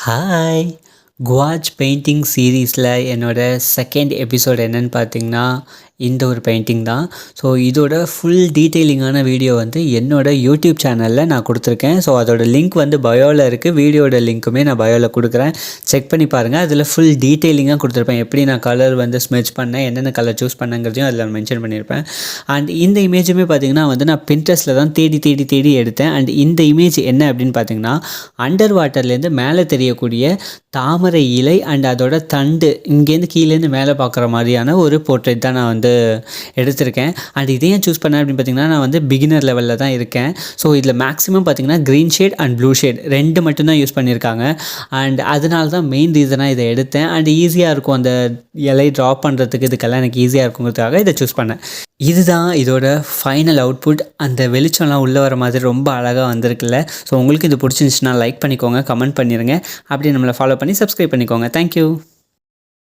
Hi! குவாட்ச் painting சீரீஸில் என்னோடய second episode என்னென்னு பார்த்தீங்கன்னா, இந்த ஒரு பெயிண்டிங் தான். ஸோ இதோட ஃபுல் டீட்டெயிலிங்கான வீடியோ வந்து என்னோடய யூடியூப் சேனலில் நான் கொடுத்துருக்கேன். ஸோ அதோட லிங்க் வந்து பயோவில் இருக்குது. வீடியோட லிங்க்குமே நான் பயோவில் கொடுக்குறேன். செக் பண்ணி பாருங்கள். அதில் ஃபுல் டீட்டெயிலிங்காக கொடுத்துருப்பேன். எப்படி நான் கலர் வந்து ஸ்மெச் பண்ணேன், என்னென்ன கலர் சூஸ் பண்ணேங்கிறதையும் அதில் மென்ஷன் பண்ணியிருப்பேன். அண்ட் இந்த இமேஜுமே பார்த்திங்கன்னா வந்து நான் பின்ட்ரெஸ்ட்டில் தான் தேடி எடுத்தேன். அண்ட் இந்த இமேஜ் என்ன அப்படின்னு பார்த்தீங்கன்னா, அண்டர் வாட்டர்லேருந்து மேலே தெரியக்கூடிய தாமரை இலை அண்ட் அதோட தண்டு இங்கேருந்து கீழேருந்து மேலே பார்க்குற மாதிரியான ஒரு போர்ட்ரேட் தான் நான் வந்து எடுத்திருக்கேன். அண்ட் இதையும் சூஸ் பண்ணேன் அப்படின்னு பார்த்தீங்கன்னா, நான் வந்து பிகினர் லெவலில் தான் இருக்கேன். ஸோ இதில் மேக்ஸிமம் பார்த்தீங்கன்னா green shade and blue shade 2 மட்டும்தான் யூஸ் பண்ணியிருக்காங்க. அண்ட் அதனால தான் மெயின் ரீசனாக இதை எடுத்தேன். அண்ட் ஈஸியாக இருக்கும் அந்த இலை ட்ராப் பண்ணுறதுக்கு, இதுக்கெல்லாம் எனக்கு ஈஸியாக இருக்குங்கிறதுக்காக இதை சூஸ் பண்ணேன். இதுதான் இதோட ஃபைனல் அவுட்புட். அந்த வெளிச்சம்லாம் உள்ளே வர மாதிரி ரொம்ப அழகாக வந்திருக்குல்ல. ஸோ உங்களுக்கு இது பிடிச்சிருந்துச்சுன்னா லைக் பண்ணிக்கோங்க, கமெண்ட் பண்ணிடுங்க. அப்படியே நம்மளை ஃபாலோ பண்ணி சப்ஸ்கிரைப் பண்ணிக்கோங்க. தேங்க்யூ.